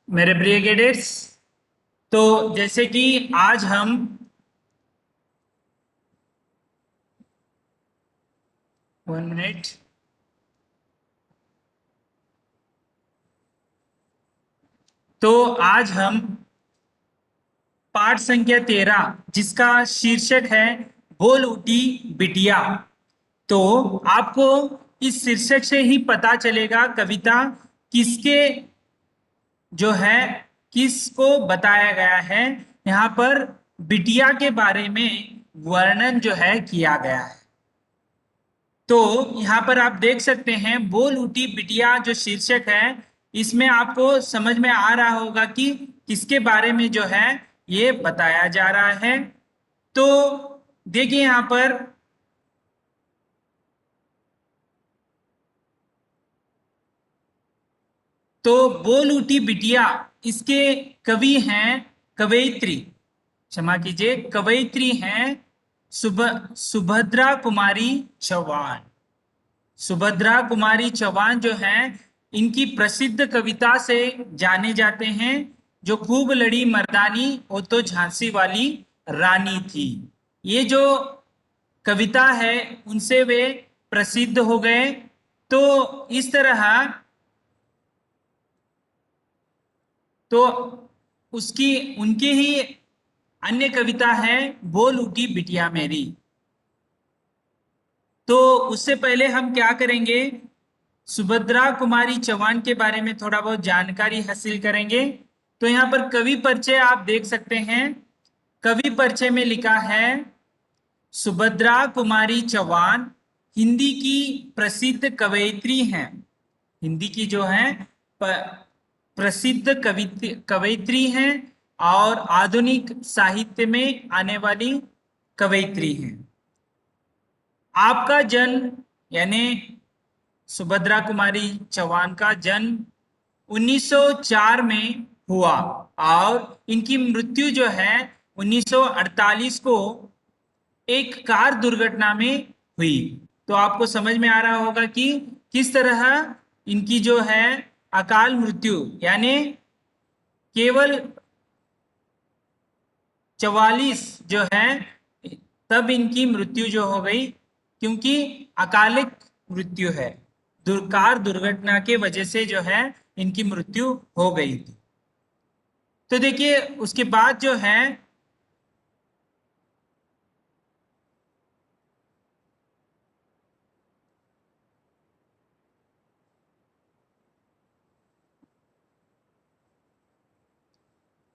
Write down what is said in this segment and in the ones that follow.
मेरे प्रिय कैडेट्स, तो जैसे कि आज हम 1 मिनट। तो आज हम पाठ संख्या 13 जिसका शीर्षक है बोल उठी बिटिया। तो आपको इस शीर्षक से ही पता चलेगा कविता किसके जो है किसको बताया गया है। यहाँ पर बिटिया के बारे में वर्णन जो है किया गया है। तो यहाँ पर आप देख सकते हैं बोल उठी बिटिया जो शीर्षक है, इसमें आपको समझ में आ रहा होगा कि किसके बारे में जो है ये बताया जा रहा है। तो देखिए यहाँ पर, तो बोल उठी बिटिया इसके कवि हैं, कवयित्री, क्षमा कीजिए, कवयित्री हैं सुभद्रा कुमारी चौहान। सुभद्रा कुमारी चौहान जो हैं, इनकी प्रसिद्ध कविता से जाने जाते हैं। जो खूब लड़ी मर्दानी वो तो झांसी वाली रानी थी। ये जो कविता है उनसे वे प्रसिद्ध हो गए। तो इस तरह, तो उसकी उनकी ही अन्य कविता है बोल उठी बिटिया मेरी। तो उससे पहले हम क्या करेंगे, सुभद्रा कुमारी चौहान के बारे में थोड़ा बहुत जानकारी हासिल करेंगे। तो यहाँ पर कवि परिचय आप देख सकते हैं। कवि परिचय में लिखा है सुभद्रा कुमारी चौहान हिंदी की प्रसिद्ध कवयित्री हैं। हिंदी की जो है प्रसिद्ध कवयित्री हैं और आधुनिक साहित्य में आने वाली कवयित्री हैं। आपका जन्म, यानी सुभद्रा कुमारी चौहान का जन्म 1904 में हुआ और इनकी मृत्यु जो है 1948 को एक कार दुर्घटना में हुई। तो आपको समझ में आ रहा होगा कि किस तरह इनकी जो है अकाल मृत्यु, यानी केवल 44 जो है तब इनकी मृत्यु जो हो गई, क्योंकि अकालिक मृत्यु है, कार दुर्घटना के वजह से जो है इनकी मृत्यु हो गई थी। तो देखिए उसके बाद जो है,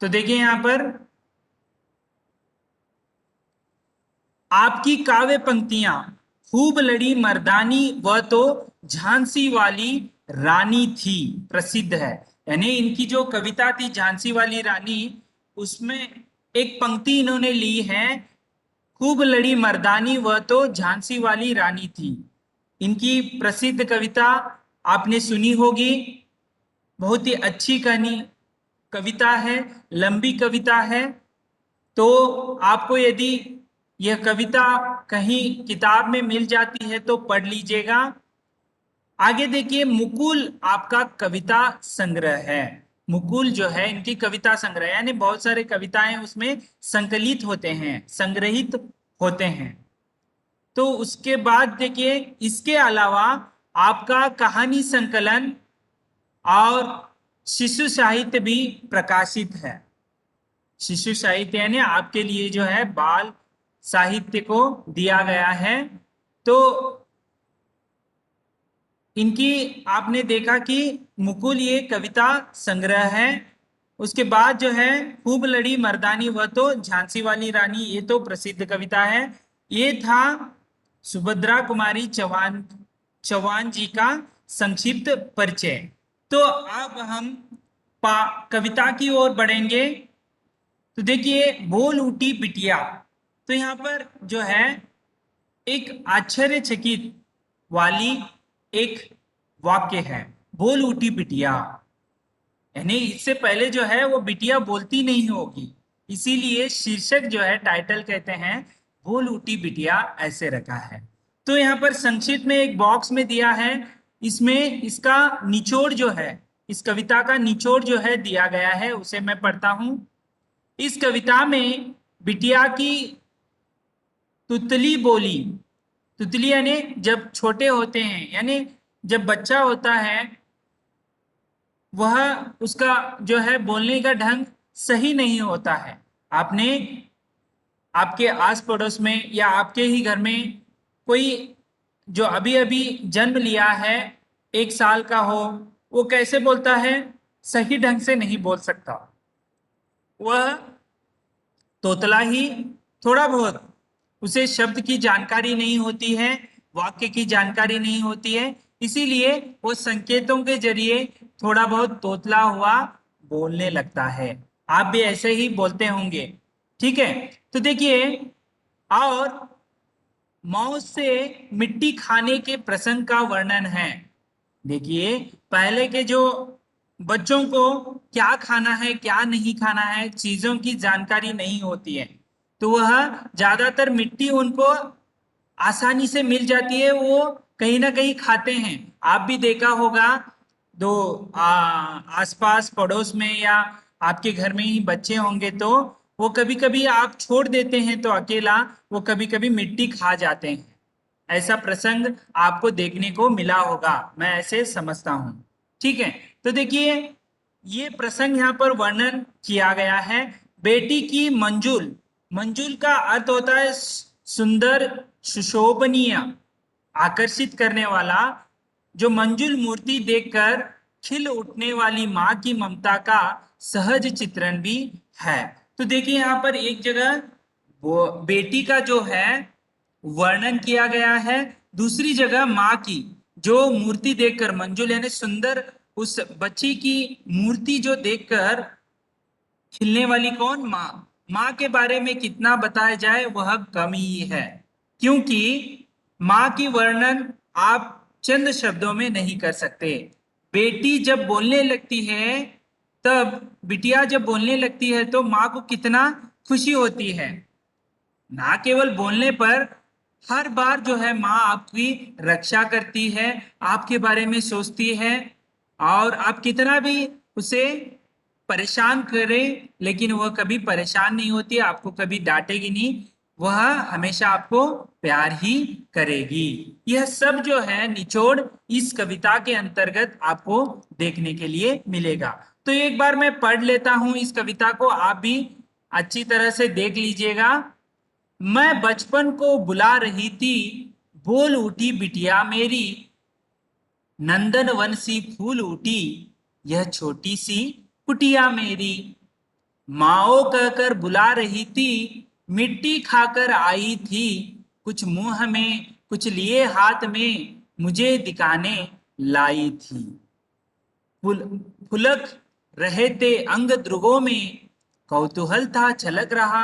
तो देखिए यहां पर आपकी काव्य पंक्तियां खूब लड़ी मर्दानी वह तो झांसी वाली रानी थी प्रसिद्ध है। यानी इनकी जो कविता थी झांसी वाली रानी, उसमें एक पंक्ति इन्होंने ली है, खूब लड़ी मर्दानी वह तो झांसी वाली रानी थी। इनकी प्रसिद्ध कविता आपने सुनी होगी। बहुत ही अच्छी कहानी कविता है, लंबी कविता है। तो आपको यदि यह कविता कहीं किताब में मिल जाती है तो पढ़ लीजिएगा। आगे देखिए, मुकुल आपका कविता संग्रह है। मुकुल जो है इनकी कविता संग्रह, यानी बहुत सारे कविताएं उसमें संकलित होते हैं, संग्रहित होते हैं। तो उसके बाद देखिए, इसके अलावा आपका कहानी संकलन और शिशु साहित्य भी प्रकाशित है। शिशु साहित्य यानी आपके लिए जो है बाल साहित्य को दिया गया है। तो इनकी आपने देखा कि मुकुल ये कविता संग्रह है। उसके बाद जो है खूब लड़ी मर्दानी वह तो झांसी वाली रानी, ये तो प्रसिद्ध कविता है। ये था सुभद्रा कुमारी चौहान चौहान जी का संक्षिप्त परिचय। तो अब हम कविता की ओर बढ़ेंगे। तो देखिए बोल उठी बिटिया, तो यहाँ पर जो है एक आश्चर्यचकित वाली एक वाक्य है, बोल उठी बिटिया। यानी इससे पहले जो है वो बिटिया बोलती नहीं होगी, इसीलिए शीर्षक जो है टाइटल कहते हैं बोल उठी बिटिया ऐसे रखा है। तो यहाँ पर संक्षिप्त में एक बॉक्स में दिया है, इसमें इसका निचोड़ जो है इस कविता का निचोड़ जो है दिया गया है, उसे मैं पढ़ता हूं। इस कविता में बिटिया की तुतली बोली, तुतली यानी जब छोटे होते हैं, यानी जब बच्चा होता है वह उसका जो है बोलने का ढंग सही नहीं होता है। आपने आपके आस पड़ोस में या आपके ही घर में कोई जो अभी अभी जन्म लिया है, 1 साल का हो, वो कैसे बोलता है? सही ढंग से नहीं बोल सकता, वह तोतला ही थोड़ा बहुत, उसे शब्द की जानकारी नहीं होती है, वाक्य की जानकारी नहीं होती है, इसीलिए वो संकेतों के जरिए थोड़ा बहुत तोतला हुआ बोलने लगता है। आप भी ऐसे ही बोलते होंगे, ठीक है? तो देखिए, और मौज से मिट्टी खाने के प्रसंग का वर्णन है। देखिए, पहले के जो बच्चों को क्या खाना है क्या नहीं खाना है, चीजों की जानकारी नहीं होती है, तो वह ज्यादातर मिट्टी उनको आसानी से मिल जाती है, वो कहीं ना कहीं खाते हैं। आप भी देखा होगा, दो आसपास पड़ोस में या आपके घर में ही बच्चे होंगे तो वो कभी कभी आप छोड़ देते हैं तो अकेला वो कभी कभी मिट्टी खा जाते हैं। ऐसा प्रसंग आपको देखने को मिला होगा, मैं ऐसे समझता हूं, ठीक है? तो देखिए, ये प्रसंग यहाँ पर वर्णन किया गया है। बेटी की मंजुल, मंजुल का अर्थ होता है सुंदर, सुशोभनीय, आकर्षित करने वाला। जो मंजुल मूर्ति देखकर खिल उठने वाली माँ की ममता का सहज चित्रण भी है। तो देखिए, यहाँ पर एक जगह वो बेटी का जो है वर्णन किया गया है, दूसरी जगह माँ की जो मूर्ति देखकर, मंजुल यानी सुंदर, उस बच्ची की मूर्ति जो देखकर खिलने वाली कौन? माँ। माँ के बारे में कितना बताया जाए वह कम ही है, क्योंकि माँ की वर्णन आप चंद शब्दों में नहीं कर सकते। बेटी जब बोलने लगती है, तब बिटिया जब बोलने लगती है तो माँ को कितना खुशी होती है। ना केवल बोलने पर, हर बार जो है माँ आपकी रक्षा करती है, आपके बारे में सोचती है, और आप कितना भी उसे परेशान करें लेकिन वह कभी परेशान नहीं होती, आपको कभी डांटेगी नहीं, वह हमेशा आपको प्यार ही करेगी। यह सब जो है निचोड़ इस कविता के अंतर्गत आपको देखने के लिए मिलेगा। तो एक बार मैं पढ़ लेता हूं इस कविता को, आप भी अच्छी तरह से देख लीजिएगा। मैं बचपन को बुला रही थी, बोल उठी बिटिया मेरी, नंदन वन सी फूल उठी, यह छोटी सी कुटिया मेरी। माओ कहकर बुला रही थी, मिट्टी खाकर आई थी, कुछ मुंह में कुछ लिए हाथ में, मुझे दिखाने लाई थी। फुल फुलक रहे थे अंग ध्रुवों में, कौतूहल था छलक रहा,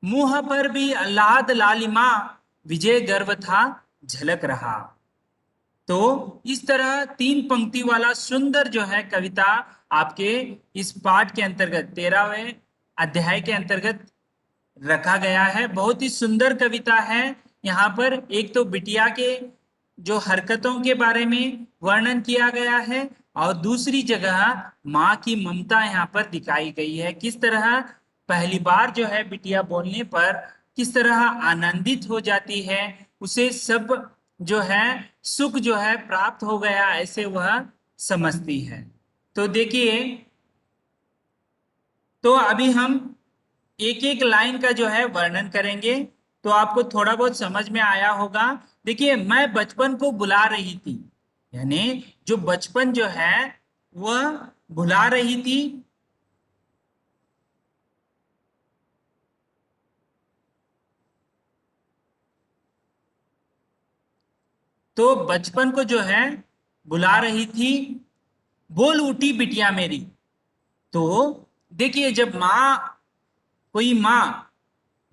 मुंह पर भी आह्लाद लालिमा, विजय गर्व था झलक रहा। तो इस तरह 3 पंक्ति वाला सुंदर जो है कविता आपके इस पाठ के अंतर्गत, 13वें अध्याय के अंतर्गत रखा गया है। बहुत ही सुंदर कविता है। यहाँ पर एक तो बिटिया के जो हरकतों के बारे में वर्णन किया गया है, और दूसरी जगह माँ की ममता यहाँ पर दिखाई गई है। किस तरह पहली बार जो है बिटिया बोलने पर किस तरह आनंदित हो जाती है, उसे सब जो है सुख जो है प्राप्त हो गया, ऐसे वह समझती है। तो देखिए, तो अभी हम एक एक लाइन का जो है वर्णन करेंगे, तो आपको थोड़ा बहुत समझ में आया होगा। देखिए, मैं बचपन को बुला रही थी, यानी जो बचपन जो है वह बुला रही थी। तो बचपन को जो है बुला रही थी, बोल उठी बिटिया मेरी। तो देखिए, जब माँ, कोई माँ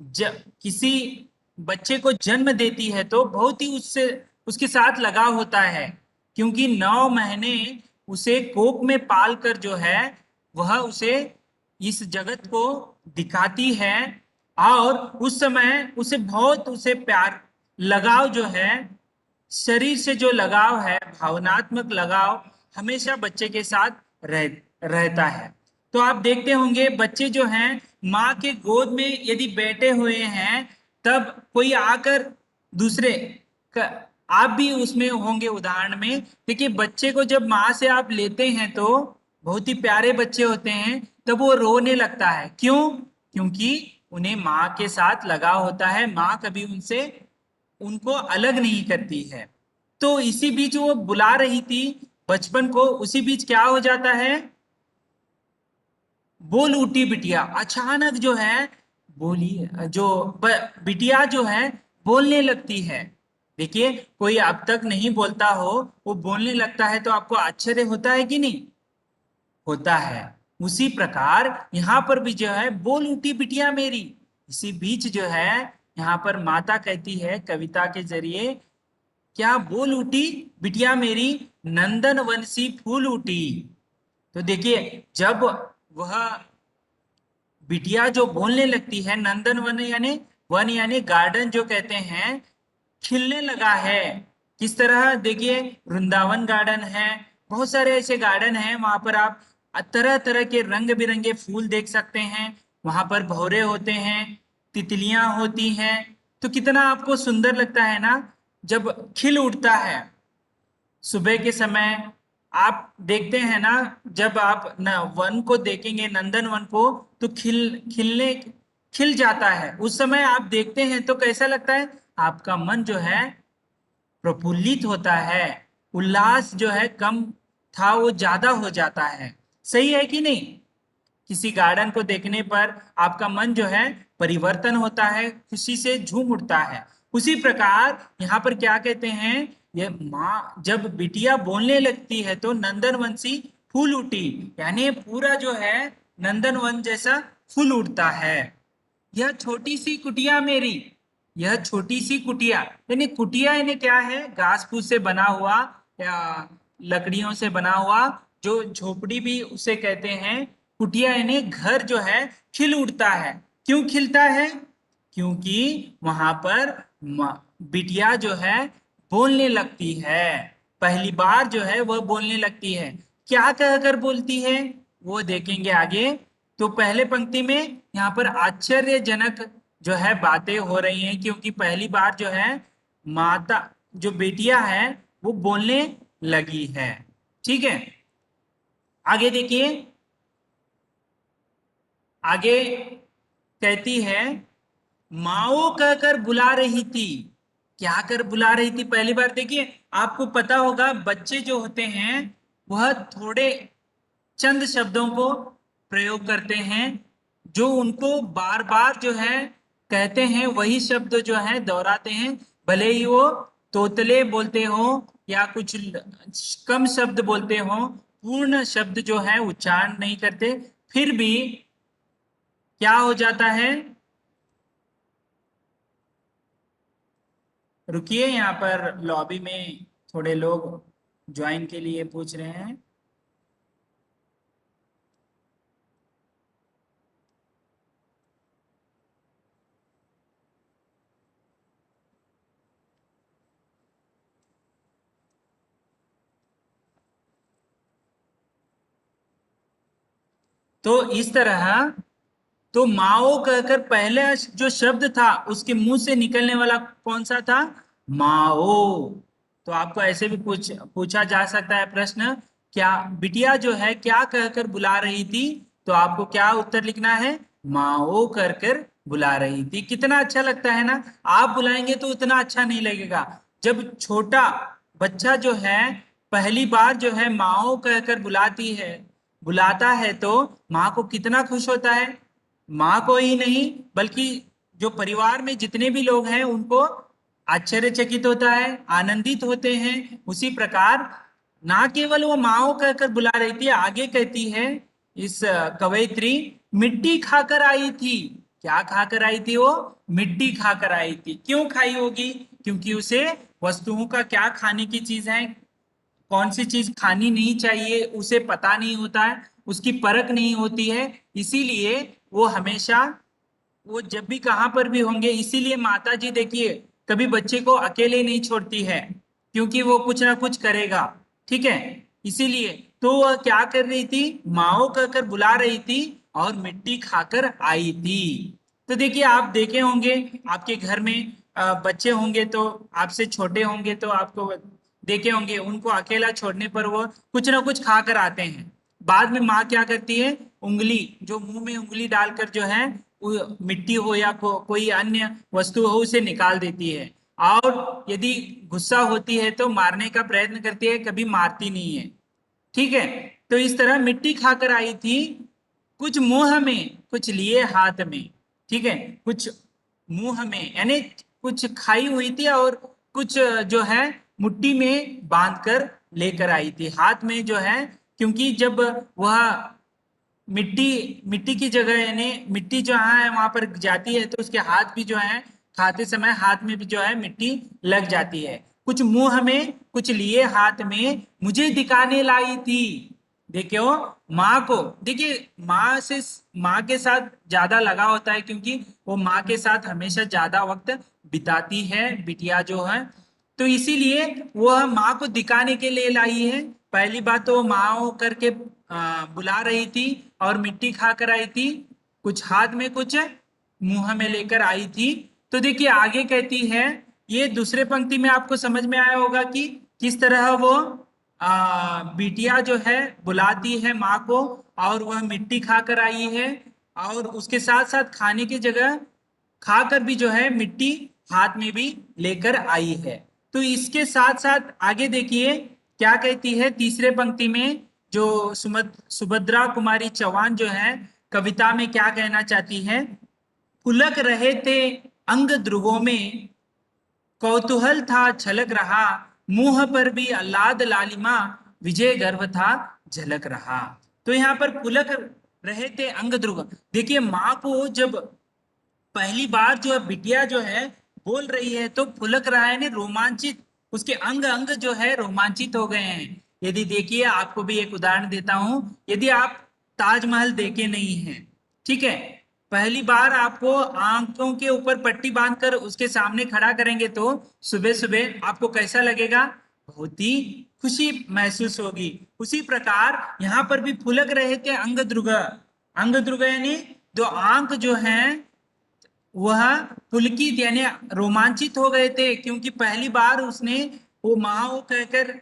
जब किसी बच्चे को जन्म देती है तो बहुत ही उससे उसके साथ लगाव होता है, क्योंकि 9 महीने उसे कोख में पाल कर जो है वह उसे इस जगत को दिखाती है, और उस समय उसे बहुत, उसे प्यार, लगाव जो है, शरीर से जो लगाव है, भावनात्मक लगाव हमेशा बच्चे के साथ रहता है। तो आप देखते होंगे बच्चे जो हैं माँ के गोद में यदि बैठे हुए हैं, तब कोई आकर दूसरे आप भी उसमें होंगे उदाहरण में। देखिए बच्चे को जब माँ से आप लेते हैं तो बहुत ही प्यारे बच्चे होते हैं, तब वो रोने लगता है। क्यों? क्योंकि उन्हें माँ के साथ लगा होता है, माँ कभी उनसे उनको अलग नहीं करती है। तो इसी बीच वो बुला रही थी बचपन को, उसी बीच क्या हो जाता है, बोल उठी बिटिया। अचानक जो है बोली, जो बिटिया जो है बोलने लगती है। देखिए कोई अब तक नहीं बोलता हो, वो बोलने लगता है तो आपको आश्चर्य होता है कि नहीं होता है। उसी प्रकार यहाँ पर भी जो है बोल उठी बिटिया मेरी। इसी बीच जो है यहाँ पर माता कहती है कविता के जरिए, क्या बोल उठी बिटिया मेरी, नंदन वन सी फूल उठी। तो देखिए जब वह बिटिया जो बोलने लगती है, नंदन वन यानी गार्डन जो कहते हैं, खिलने लगा है। किस तरह? देखिए वृंदावन गार्डन है, बहुत सारे ऐसे गार्डन हैं, वहां पर आप तरह तरह के रंग बिरंगे फूल देख सकते हैं। वहां पर भौरे होते हैं, तितलियां होती हैं। तो कितना आपको सुंदर लगता है ना जब खिल उठता है सुबह के समय। आप देखते हैं ना, जब आप न वन को देखेंगे, नंदन वन को, तो खिल जाता है। उस समय आप देखते हैं तो कैसा लगता है, आपका मन जो है प्रफुल्लित होता है, उल्लास जो है कम था वो ज्यादा हो जाता है। सही है कि नहीं? किसी गार्डन को देखने पर आपका मन जो है परिवर्तन होता है, खुशी से झूम उठता है। उसी प्रकार यहाँ पर क्या कहते हैं, ये माँ जब बिटिया बोलने लगती है तो नंदनवंशी फूल उठी, यानी पूरा जो है नंदनवन जैसा फूल उठता है। यह छोटी सी कुटिया मेरी, यह छोटी सी कुटिया, यानी कुटिया यानी क्या है, घास फूस से बना हुआ या लकड़ियों से बना हुआ जो झोपड़ी भी उसे कहते हैं। कुटिया यानी घर जो है खिल उठता है। क्यों खिलता है? क्योंकि वहां पर बिटिया जो है बोलने लगती है। पहली बार जो है वह बोलने लगती है। क्या कहकर बोलती है वो देखेंगे आगे। तो पहले पंक्ति में यहाँ पर आश्चर्यजनक जो है बातें हो रही हैं, क्योंकि पहली बार जो है माता जो बेटिया है वो बोलने लगी है। ठीक है, आगे देखिए। आगे कहती है, माओ कहकर बुला रही थी। क्या कर बुला रही थी? पहली बार देखिए, आपको पता होगा बच्चे जो होते हैं वह थोड़े चंद शब्दों को प्रयोग करते हैं, जो उनको बार बार जो है कहते हैं वही शब्द जो है दोहराते हैं। भले ही वो तोतले बोलते हो या कुछ कम शब्द बोलते हो, पूर्ण शब्द जो है उच्चारण नहीं करते, फिर भी क्या हो जाता है। रुकिए, यहाँ पर लॉबी में थोड़े लोग ज्वाइन के लिए पूछ रहे हैं। तो इस तरह, तो माओ कहकर पहले जो शब्द था उसके मुंह से निकलने वाला कौन सा था? माओ। तो आपको ऐसे भी पूछा जा सकता है प्रश्न, क्या बिटिया जो है क्या कहकर बुला रही थी? तो आपको क्या उत्तर लिखना है? माओ कर कर बुला रही थी। कितना अच्छा लगता है ना। आप बुलाएंगे तो उतना अच्छा नहीं लगेगा। जब छोटा बच्चा जो है पहली बार जो है माओ कहकर बुलाता है तो माँ को कितना खुश होता है। माँ को ही नहीं बल्कि जो परिवार में जितने भी लोग हैं उनको आश्चर्यचकित होता है, आनंदित होते हैं। उसी प्रकार ना केवल वो माओ कहकर बुला रही थी, आगे कहती है इस कवयित्री, मिट्टी खाकर आई थी। क्या खाकर आई थी वो? मिट्टी खाकर आई थी। क्यों खाई होगी? क्योंकि उसे वस्तुओं का क्या खाने की चीज है, कौन सी चीज खानी नहीं चाहिए उसे पता नहीं होता है, उसकी परख नहीं होती है। इसीलिए वो हमेशा, वो जब भी कहां पर भी होंगे, इसीलिए माता जी देखिए कभी बच्चे को अकेले नहीं छोड़ती है, क्योंकि वो कुछ ना कुछ करेगा। ठीक है, इसीलिए तो वह क्या कर रही थी, माओ कहकर बुला रही थी और मिट्टी खाकर आई थी। तो देखिए आप देखे होंगे आपके घर में बच्चे होंगे तो आपसे छोटे होंगे तो आपको देखे होंगे, उनको अकेला छोड़ने पर वो कुछ ना कुछ खा कर आते हैं। बाद में माँ क्या करती है, उंगली जो मुंह में उंगली डालकर जो है वो मिट्टी हो या कोई अन्य वस्तु हो उसे निकाल देती है। और यदि गुस्सा होती है तो मारने का प्रयत्न करती है, कभी मारती नहीं है। ठीक है। तो इस तरह मिट्टी खाकर आई थी, कुछ मुंह में कुछ लिए हाथ में। ठीक है। कुछ मुंह में यानी कुछ खाई हुई थी और कुछ जो है मुट्ठी में बांध कर लेकर आई थी हाथ में जो है, क्योंकि जब वह मिट्टी मिट्टी की जगह यानी मिट्टी जहाँ है वहां पर जाती है तो उसके हाथ भी जो है खाते समय हाथ में भी जो है मिट्टी लग जाती है। कुछ मुंह में कुछ लिए हाथ में मुझे दिखाने लाई थी। देखियो माँ को, देखिए माँ के साथ ज्यादा लगा होता है क्योंकि वो माँ के साथ हमेशा ज्यादा वक्त बिताती है बिटिया जो है। तो इसीलिए वह माँ को दिखाने के लिए लाई है। पहली बात तो वो माँ करके बुला रही थी और मिट्टी खा कर आई थी, कुछ हाथ में कुछ मुंह में लेकर आई थी। तो देखिए आगे कहती है, ये दूसरे पंक्ति में आपको समझ में आया होगा कि किस तरह वो बिटिया जो है बुलाती है माँ को और वह मिट्टी खाकर आई है और उसके साथ साथ खाने की जगह खाकर भी जो है मिट्टी हाथ में भी लेकर आई है। तो इसके साथ साथ आगे देखिए क्या कहती है तीसरे पंक्ति में, जो सुभद्रा कुमारी चौहान जो है कविता में क्या कहना चाहती है, पुलक रहे थे अंग ध्रुवों में, कौतूहल था छलक रहा, मुंह पर भी आह्लाद लालिमा, विजय गर्व था झलक रहा। तो यहाँ पर पुलक रहे थे अंग ध्रुव, देखिए माँ को जब पहली बार जो है बिटिया जो है बोल रही है तो पुलक रहा है ने रोमांचित, उसके अंग अंग जो है रोमांचित हो गए हैं। यदि देखिए आपको भी एक उदाहरण देता हूं, यदि आप ताजमहल देखे नहीं हैं, ठीक है, पहली बार आपको आंखों के ऊपर पट्टी बांधकर उसके सामने खड़ा करेंगे तो सुबह सुबह आपको कैसा लगेगा, बहुत ही खुशी महसूस होगी। उसी प्रकार यहाँ पर भी फुलक रहे थे अंग ध्रुव, अंग ध्रुव यानी जो आंख जो है वह पुलकित यानी रोमांचित हो गए थे क्योंकि पहली बार उसने वो माओ कहकर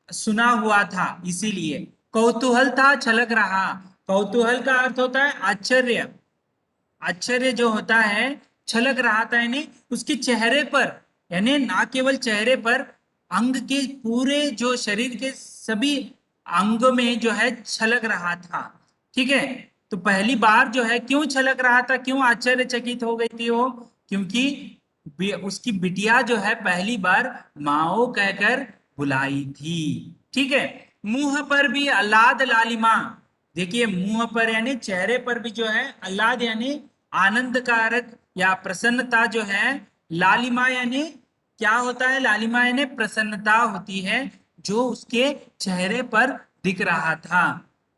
सुना हुआ था, इसीलिए कौतूहल था छलक रहा। कौतूहल का अर्थ होता है आश्चर्य, आश्चर्य जो होता है छलक रहा था यानी उसके चेहरे पर, यानी ना केवल चेहरे पर अंग के पूरे जो शरीर के सभी अंगों में जो है छलक रहा था। ठीक है। तो पहली बार जो है क्यों छलक रहा था, क्यों आश्चर्यचकित हो गई थी वो, क्योंकि उसकी बिटिया जो है पहली बार माओ कहकर बुलाई थी। ठीक है। मुंह पर भी आह्लाद लालिमा, देखिए मुंह पर यानी चेहरे पर भी जो है आह्लाद यानी आनंद कारक या प्रसन्नता जो है, लालिमा यानी क्या होता है, लालिमा यानी प्रसन्नता होती है जो उसके चेहरे पर दिख रहा था।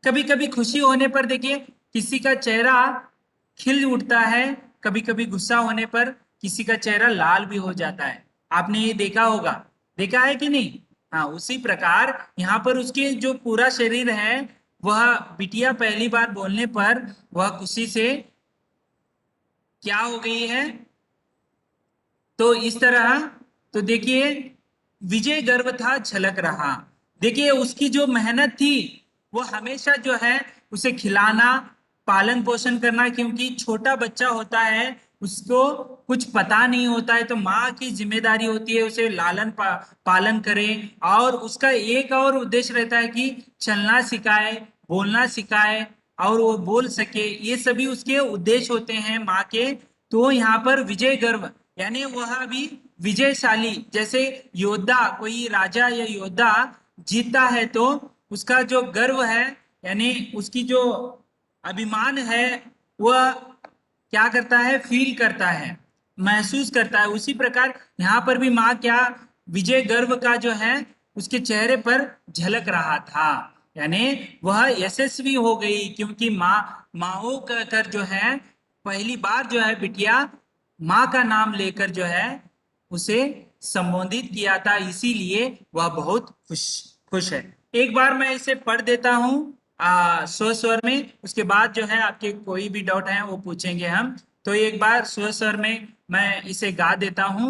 कभी कभी खुशी होने पर देखिए किसी का चेहरा खिल उठता है, कभी कभी गुस्सा होने पर किसी का चेहरा लाल भी हो जाता है, आपने ये देखा होगा, देखा है कि नहीं। हाँ उसी प्रकार यहाँ पर उसके जो पूरा शरीर है वह बिटिया पहली बार बोलने पर वह खुशी से क्या हो गई है, तो इस तरह, तो देखिए विजय गर्व था झलक रहा। देखिए उसकी जो मेहनत थी वो हमेशा जो है उसे खिलाना पालन पोषण करना, क्योंकि छोटा बच्चा होता है उसको कुछ पता नहीं होता है तो माँ की जिम्मेदारी होती है उसे पालन करे और उसका एक और उद्देश्य रहता है कि चलना सिखाए बोलना सिखाए और वो बोल सके, ये सभी उसके उद्देश्य होते हैं माँ के। तो यहाँ पर विजय गर्व यानी वह भी विजयशाली, जैसे योद्धा कोई राजा या योद्धा जीतता है तो उसका जो गर्व है यानी उसकी जो अभिमान है वह क्या करता है, फील करता है, महसूस करता है। उसी प्रकार यहाँ पर भी माँ क्या विजय गर्व का जो है उसके चेहरे पर झलक रहा था, यानी वह यशस्वी हो गई क्योंकि माँ माओ कहकर जो है पहली बार जो है बिटिया माँ का नाम लेकर जो है उसे संबोधित किया था, इसीलिए वह बहुत खुश खुश है। एक बार मैं इसे पढ़ देता हूँ स्व स्वर में, उसके बाद जो है आपके कोई भी डाउट है वो पूछेंगे हम। तो एक बार स्व स्वर में मैं इसे गा देता हूँ।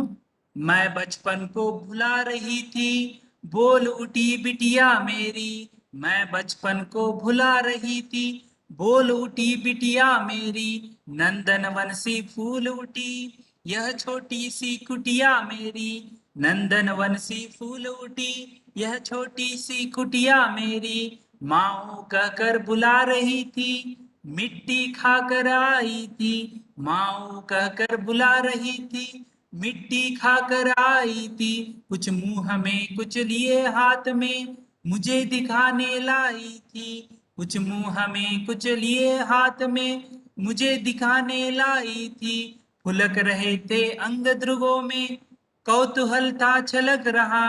मैं बचपन को भुला रही थी, बोल उठी बिटिया मेरी। मैं बचपन को भुला रही थी, बोल उठी बिटिया मेरी। नंदन वन सी फूल उठी, यह छोटी सी कुटिया मेरी। नंदन वन सी फूल उठी, यह छोटी सी कुटिया मेरी। माओ कहकर बुला रही थी, मिट्टी खाकर आई थी। माओ कहकर बुला रही थी, मिट्टी खाकर आई थी। कुछ मुंह में कुछ लिए हाथ में, मुझे दिखाने लाई थी। कुछ मुंह में कुछ लिए हाथ में, मुझे दिखाने लाई थी। फुलक रहे थे अंग ध्रुवों में, कौतूहल था छलक रहा।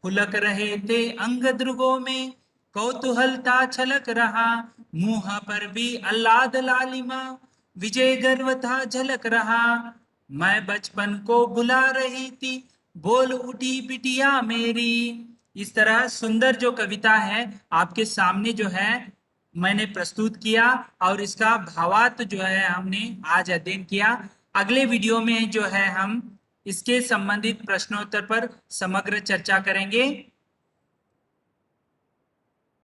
फुलक रहे थे अंग ध्रुवों में, कौतूहल था छलक रहा। मुंह पर भी आह्लाद लालिमा, विजय गर्व था झलक रहा। मैं बचपन को बुला रही थी, बोल उठी बिटिया मेरी। इस तरह सुंदर जो कविता है आपके सामने जो है मैंने प्रस्तुत किया, और इसका भावार्थ जो है हमने आज अध्ययन किया। अगले वीडियो में जो है हम इसके संबंधित प्रश्नोत्तर पर समग्र चर्चा करेंगे।